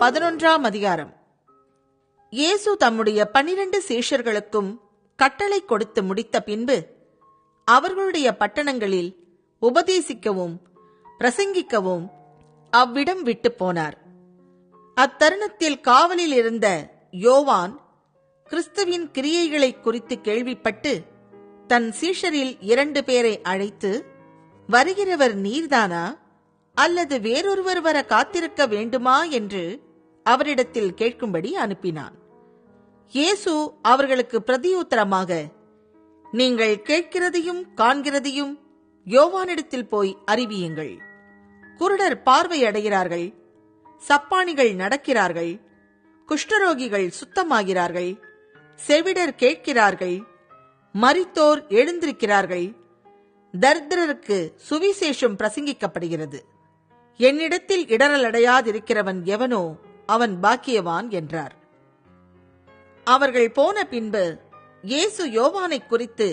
11ஆம் அதிகாரம். இயேசு தம்முடைய 12 சீஷர்களுக்கும் கட்டளை கொடுத்து முடித்த பின்பு அவர்களுடைய பட்டணங்களில் உபதேசிக்கவும் பிரசங்கிக்கவும் அவ்விடம் விட்டு போனார். அத்தருணத்தில் காவலில் இருந்த யோவான் கிறிஸ்துவின் கிரியைகளை குறித்து கேள்விப்பட்டு தன் சீஷரில் 2 பேரை அழைத்து, வருகிறவர் நீர்தானா, அல்லது வேறொருவர் வர காத்திருக்க வேண்டுமா என்று அவரிடத்தில் கேட்கும்படி அனுப்பினான். இயேசு அவர்களுக்கு பிரதியுத்தரமாக, நீங்கள் கேட்கிறதையும் காண்கிறதையும் யோவானிடத்தில் போய் அறிவியுங்கள். குருடர் பார்வை அடைகிறார்கள், சப்பாணிகள் நடக்கிறார்கள், குஷ்டரோகிகள் சுத்தமாகிறார்கள், செவிடர் கேட்கிறார்கள், மரித்தோர் எழுந்திருக்கிறார்கள், தரித்திரருக்கு சுவிசேஷம் பிரசங்கிக்கப்படுகிறது. என்னிடத்தில் இடரலடையாதிருக்கிறவன் எவனோ அவன் பாக்கியவான் என்றார். அவர்கள் போன பின்பு இயேசு யோவானை குறித்து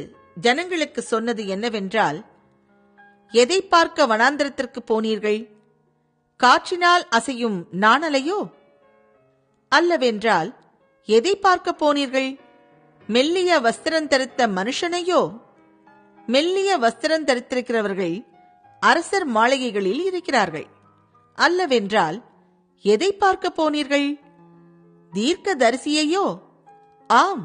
ஜனங்களுக்கு சொன்னது என்னவென்றால், எதை பார்க்க வனாந்திரத்திற்கு போனீர்கள்? காற்றினால் அசையும் நாணலையோ? அல்லவென்றால் எதை பார்க்க போனீர்கள்? மெல்லிய வஸ்திரம் தரித்த மனுஷனையோ? மெல்லிய வஸ்திரம் தரித்திருக்கிறவர்கள் அரசர் மாளிகைகளில் இருக்கிறார்கள். அல்லவென்றால் எதை பார்க்க போனீர்கள்? தீர்க்கதரிசியையோ? ஆம்,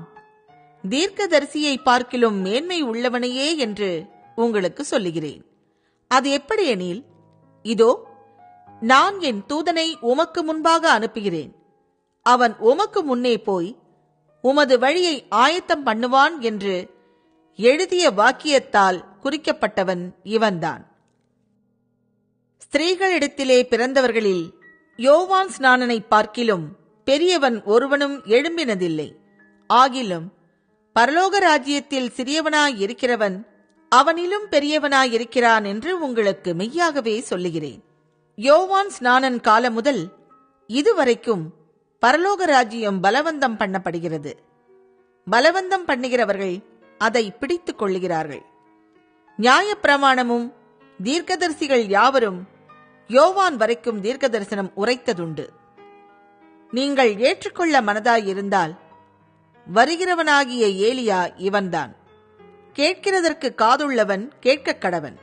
தீர்க்கதரிசியை பார்க்கிலும் மேன்மை உள்ளவனையே என்று உங்களுக்கு சொல்லுகிறேன். அது எப்படி எனில், இதோ நான் என் தூதனை உமக்கு முன்பாக அனுப்புகிறேன். அவன் உமக்கு முன்னே போய் உமது வழியை ஆயத்தம் பண்ணுவான் என்று எழுதிய வாக்கியத்தால் குறிக்கப்பட்டவன் இவன்தான். ஸ்திரீகளிடத்திலே பிறந்தவர்களில் யோவான் ஸ்நானனை பார்க்கிலும் பெரியவன் ஒருவனும் எழும்பினதில்லை. ஆகிலும் பரலோக ராஜ்யத்தில் சிறியவனாயிருக்கிறவன் அவனிலும் பெரியவனாயிருக்கிறான் என்று உங்களுக்கு மெய்யாகவே சொல்லுகிறேன். யோவான் ஸ்நானன் காலம் முதல் இதுவரைக்கும் பரலோக ராஜ்யம் பலவந்தம் பண்ணப்படுகிறது. பலவந்தம் பண்ணுகிறவர்கள் அதை பிடித்துக் கொள்ளுகிறார்கள். நியாயப்பிரமாணமும் தீர்க்கதரிசிகள் யாவரும் யோவான் வரைக்கும் தீர்க்க தரிசனம் உரைத்ததுண்டு. நீங்கள் ஏற்றுக்கொள்ள மனதாயிருந்தால் வருகிறவனாகிய ஏலியா இவன்தான். கேட்கிறதற்கு காதுள்ளவன் கேட்கக் கடவன்.